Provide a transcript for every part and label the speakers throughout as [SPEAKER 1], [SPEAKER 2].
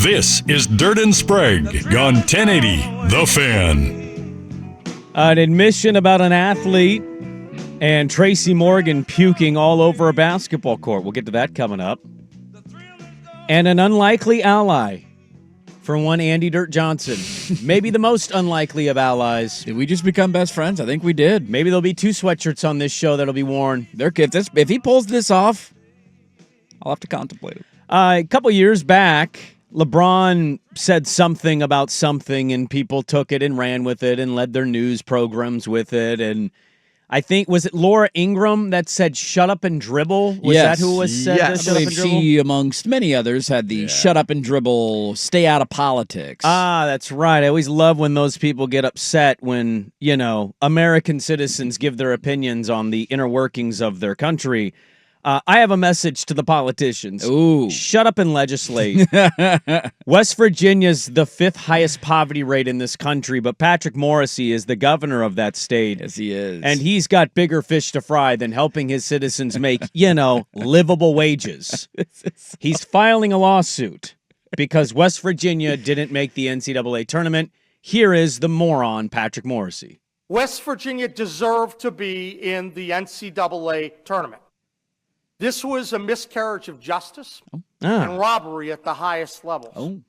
[SPEAKER 1] This is Dirt and Sprague on 1080 The Fan.
[SPEAKER 2] An admission about an athlete and Tracy Morgan puking all over a basketball court. We'll get to that coming up. And an unlikely ally for one Andy Dirt Johnson. Maybe the most unlikely of allies.
[SPEAKER 3] Did we just become best friends? I think we did.
[SPEAKER 2] Maybe there'll be 2 sweatshirts on this show that'll be worn.
[SPEAKER 3] If he pulls this off, I'll have to contemplate it.
[SPEAKER 2] A couple years back, LeBron said something about something, and people took it and ran with it and led their news programs with it. And I think, was it Laura Ingraham that said, shut up and dribble? Was that who was said?
[SPEAKER 3] Yes.
[SPEAKER 2] Shut up and dribble?
[SPEAKER 3] She, amongst many others, had the shut up and dribble, stay out of politics.
[SPEAKER 2] Ah, that's right. I always love when those people get upset when, American citizens give their opinions on the inner workings of their country. I have a message to the politicians.
[SPEAKER 3] Ooh.
[SPEAKER 2] Shut up and legislate. West Virginia's the 5th highest poverty rate in this country, but Patrick Morrisey is the governor of that state.
[SPEAKER 3] Yes, he is.
[SPEAKER 2] And he's got bigger fish to fry than helping his citizens make, livable wages. He's filing a lawsuit because West Virginia didn't make the NCAA tournament. Here is the moron, Patrick Morrisey.
[SPEAKER 4] West Virginia deserved to be in the NCAA tournament. This was a miscarriage of justice and robbery at the highest levels.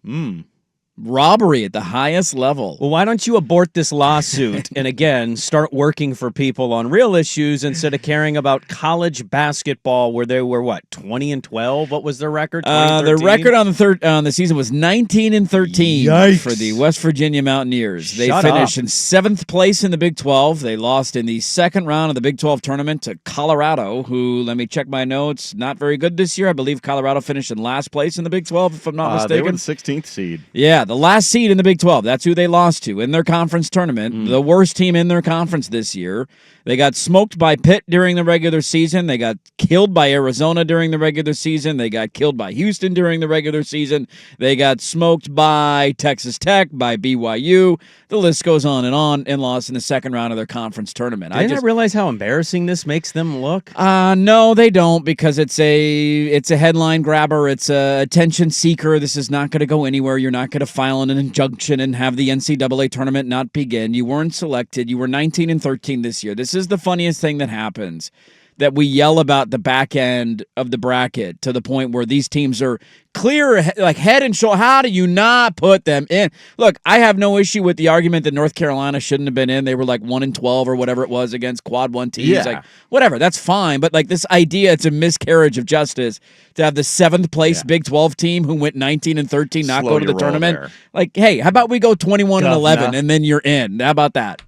[SPEAKER 3] Robbery at the highest level.
[SPEAKER 2] Well, why don't you abort this lawsuit and, again, start working for people on real issues instead of caring about college basketball where they were, 20-12? What was their record?
[SPEAKER 3] Their record on the season was 19-13 for the West Virginia Mountaineers. They finished in 7th place in the Big 12. They lost in the second round of the Big 12 tournament to Colorado, who, let me check my notes, not very good this year. I believe Colorado finished in last place in the Big 12, if I'm not mistaken.
[SPEAKER 5] They were the 16th seed.
[SPEAKER 3] Yeah, the last seed in the Big 12. That's who they lost to in their conference tournament. The worst team in their conference this year. They got smoked by Pitt during the regular season. They got killed by Arizona during the regular season. They got killed by Houston during the regular season. They got smoked by Texas Tech, by BYU. The list goes on, and lost in the second round of their conference tournament.
[SPEAKER 2] I didn't realize how embarrassing this makes them look.
[SPEAKER 3] No, they don't, because it's a headline grabber. It's a attention seeker. This is not going to go anywhere. You're not going to file an injunction and have the NCAA tournament not begin. You weren't selected. You were 19-13 this year. This is the funniest thing that happens, that we yell about the back end of the bracket to the point where these teams are clear, like head and shoulder. How do you not put them in? Look, I have no issue with the argument that North Carolina shouldn't have been in. They were like 1-12 or whatever it was against quad 1 teams.
[SPEAKER 5] Yeah.
[SPEAKER 3] Like, whatever, that's fine. But like this idea, it's a miscarriage of justice to have the 7th place Big 12 team who went 19-13 not go to the tournament.
[SPEAKER 5] There.
[SPEAKER 3] Like, hey, how about we go 21-11 and then you're in? How about that?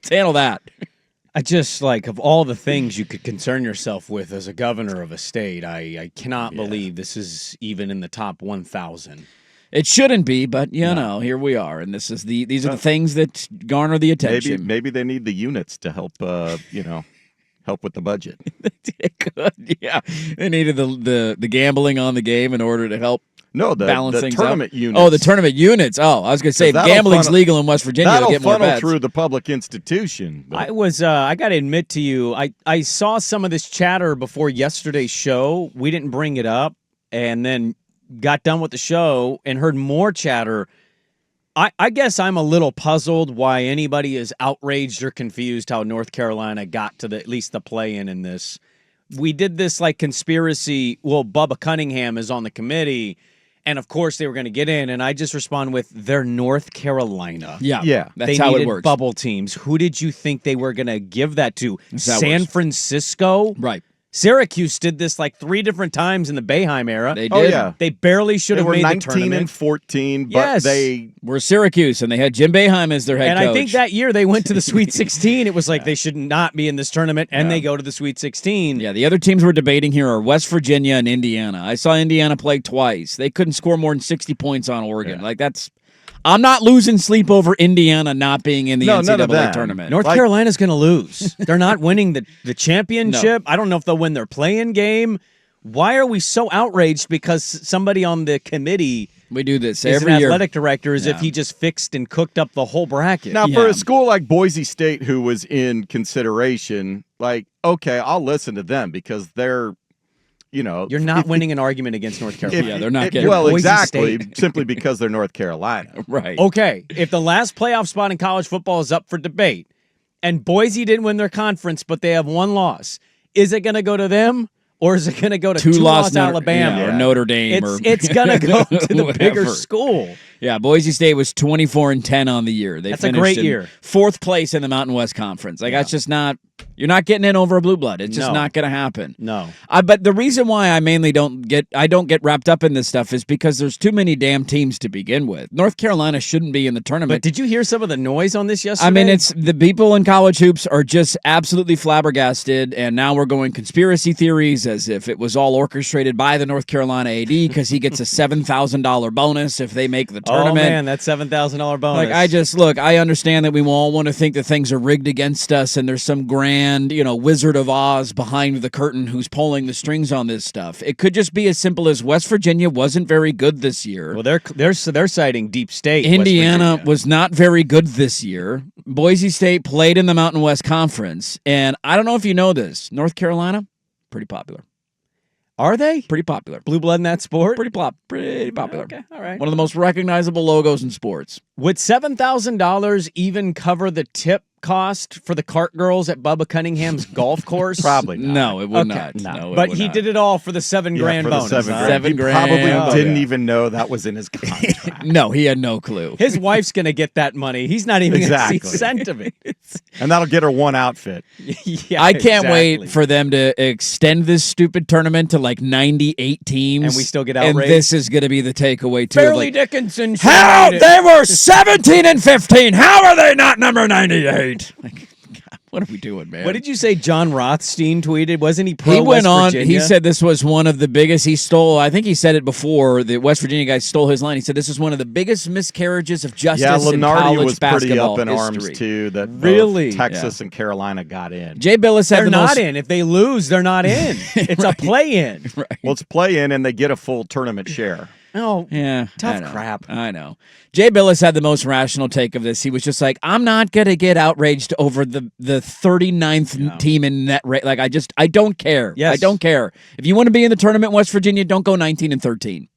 [SPEAKER 3] Let's handle that.
[SPEAKER 2] I just, of all the things you could concern yourself with as a governor of a state, I cannot believe this is even in the top 1,000.
[SPEAKER 3] It shouldn't be, but, here we are. And these are the things that garner the attention.
[SPEAKER 5] Maybe they need the units to help, help with the budget.
[SPEAKER 3] They could, yeah. They needed the gambling on the game in order to help.
[SPEAKER 5] No, the tournament units.
[SPEAKER 3] Oh, the tournament units. Oh, I was going to say, if gambling's legal in West Virginia, they'll get more bets.
[SPEAKER 5] That'll funnel through the public institution.
[SPEAKER 2] But. I got to admit to you, I saw some of this chatter before yesterday's show. We didn't bring it up, and then got done with the show and heard more chatter. I guess I'm a little puzzled why anybody is outraged or confused how North Carolina got to at least the play-in in this. We did this conspiracy. Well, Bubba Cunningham is on the committee. And, of course, they were going to get in, and I just respond with, they're North Carolina.
[SPEAKER 3] Yeah. That's
[SPEAKER 2] how
[SPEAKER 3] it works.
[SPEAKER 2] They needed bubble teams. Who did you think they were going to give that to? San Francisco?
[SPEAKER 3] Right.
[SPEAKER 2] Syracuse did this 3 different times in the Boeheim era.
[SPEAKER 3] They did.
[SPEAKER 5] Oh, yeah.
[SPEAKER 2] They barely should have made the tournament.
[SPEAKER 5] 19-14, but they
[SPEAKER 3] were Syracuse, and they had Jim Boeheim as their head coach.
[SPEAKER 2] And I think that year they went to the Sweet 16. It was they should not be in this tournament, and they go to the Sweet 16.
[SPEAKER 3] Yeah, the other teams we're debating here are West Virginia and Indiana. I saw Indiana play twice. They couldn't score more than 60 points on Oregon.
[SPEAKER 5] Yeah.
[SPEAKER 3] I'm not losing sleep over Indiana not being in the NCAA tournament.
[SPEAKER 2] North Carolina's going to lose. They're not winning the championship. No. I don't know if they'll win their play-in game. Why are we so outraged because somebody on the committee
[SPEAKER 3] we do this
[SPEAKER 2] is
[SPEAKER 3] every
[SPEAKER 2] an
[SPEAKER 3] year.
[SPEAKER 2] Athletic director as if he just fixed and cooked up the whole bracket?
[SPEAKER 5] Now, for a school like Boise State who was in consideration, okay, I'll listen to them because they're
[SPEAKER 2] You're not winning an argument against North Carolina.
[SPEAKER 3] Yeah, they're not getting
[SPEAKER 5] well,
[SPEAKER 2] Boise
[SPEAKER 5] exactly,
[SPEAKER 2] State.
[SPEAKER 5] simply because they're North Carolina.
[SPEAKER 3] right.
[SPEAKER 2] Okay, if the last playoff spot in college football is up for debate, and Boise didn't win their conference, but they have one loss, is it going to go to them? Or is it going to go to two-loss Alabama?
[SPEAKER 3] Or Notre Dame.
[SPEAKER 2] It's going to go to the bigger
[SPEAKER 3] whatever.
[SPEAKER 2] school.
[SPEAKER 3] Yeah, Boise State was 24-10 on the year. They
[SPEAKER 2] That's a
[SPEAKER 3] finished
[SPEAKER 2] great
[SPEAKER 3] in
[SPEAKER 2] year.
[SPEAKER 3] 4th place in the Mountain West Conference. That's just not. You're not getting in over a blue blood. It's just
[SPEAKER 2] No.
[SPEAKER 3] not going to happen.
[SPEAKER 2] No.
[SPEAKER 3] But the reason why I mainly don't get wrapped up in this stuff is because there's too many damn teams to begin with. North Carolina shouldn't be in the tournament.
[SPEAKER 2] But did you hear some of the noise on this yesterday?
[SPEAKER 3] I mean, it's the people in college hoops are just absolutely flabbergasted, and now we're going conspiracy theories as if it was all orchestrated by the North Carolina AD because he gets a $7,000 bonus if they make the tournament.
[SPEAKER 2] Oh man, that $7,000 bonus.
[SPEAKER 3] I understand that we all want to think that things are rigged against us, and there's some grand, Wizard of Oz behind the curtain who's pulling the strings on this stuff. It could just be as simple as West Virginia wasn't very good this year.
[SPEAKER 2] Well, they're citing deep state.
[SPEAKER 3] Indiana was not very good this year. Boise State played in the Mountain West Conference, and I don't know if you know this, North Carolina, pretty popular.
[SPEAKER 2] Are they?
[SPEAKER 3] Pretty popular.
[SPEAKER 2] Blue blood in that sport?
[SPEAKER 3] Pretty popular.
[SPEAKER 2] Okay, all right.
[SPEAKER 3] One of the most recognizable logos in sports.
[SPEAKER 2] Would $7,000 even cover the tip cost for the cart girls at Bubba Cunningham's golf course?
[SPEAKER 5] Probably not.
[SPEAKER 3] No, it would
[SPEAKER 2] Okay.
[SPEAKER 3] not. No,
[SPEAKER 2] But he did it all for the $7 grand
[SPEAKER 5] for the
[SPEAKER 2] bonus.
[SPEAKER 5] $7
[SPEAKER 2] huh?
[SPEAKER 5] grand.
[SPEAKER 3] $7
[SPEAKER 5] He
[SPEAKER 3] grand.
[SPEAKER 5] probably
[SPEAKER 3] Oh,
[SPEAKER 5] didn't
[SPEAKER 3] yeah.
[SPEAKER 5] even know that was in his contract.
[SPEAKER 3] No, he had no clue.
[SPEAKER 2] His wife's going to get that money. He's not even going to see
[SPEAKER 5] Exactly.
[SPEAKER 2] a cent of it.
[SPEAKER 5] And that'll get her one outfit.
[SPEAKER 2] Yeah,
[SPEAKER 3] I can't wait
[SPEAKER 2] exactly.
[SPEAKER 3] for them to extend this stupid tournament to like 98 teams.
[SPEAKER 2] And we still get
[SPEAKER 3] And
[SPEAKER 2] outraged?
[SPEAKER 3] this is going to be the takeaway, too.
[SPEAKER 2] Fairleigh
[SPEAKER 3] Like,
[SPEAKER 2] Dickinson. should
[SPEAKER 3] how?
[SPEAKER 2] have made it.
[SPEAKER 3] They were 17 and 15. How are they not number 98? Like, God, what are we doing, man?
[SPEAKER 2] What did you say John Rothstein tweeted? Wasn't he pro
[SPEAKER 3] He went
[SPEAKER 2] West
[SPEAKER 3] on.
[SPEAKER 2] Virginia?
[SPEAKER 3] He said this was one of the biggest. He stole. I think he said it before. The West Virginia guy stole his line. He said this is one of the biggest miscarriages of justice
[SPEAKER 5] Yeah,
[SPEAKER 3] in
[SPEAKER 5] Lenardi
[SPEAKER 3] college
[SPEAKER 5] was pretty
[SPEAKER 3] basketball
[SPEAKER 5] up in
[SPEAKER 3] history.
[SPEAKER 5] arms, too, that both
[SPEAKER 2] Really?
[SPEAKER 5] Texas and Carolina got in.
[SPEAKER 3] Jay Billis had
[SPEAKER 2] they're
[SPEAKER 3] the
[SPEAKER 2] not
[SPEAKER 3] most,
[SPEAKER 2] in. If they lose, they're not in. It's a play-in.
[SPEAKER 5] Well, it's play-in, and they get a full tournament share.
[SPEAKER 2] Oh,
[SPEAKER 3] Yeah,
[SPEAKER 2] Tough
[SPEAKER 3] I know.
[SPEAKER 2] crap.
[SPEAKER 3] I know. Jay Billis had the most rational take of this. He was just like, I'm not going to get outraged over the 39th team in net rate. Like, I don't care.
[SPEAKER 2] Yes.
[SPEAKER 3] I don't care. If you want to be in the tournament, West Virginia, don't go 19 and 13.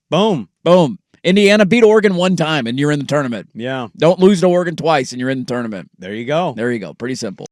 [SPEAKER 2] boom.
[SPEAKER 3] Boom. Indiana beat Oregon one time, and you're in the tournament.
[SPEAKER 2] Yeah,
[SPEAKER 3] Don't lose to Oregon twice, and you're in the tournament.
[SPEAKER 2] there you go.
[SPEAKER 3] There you go. Pretty simple.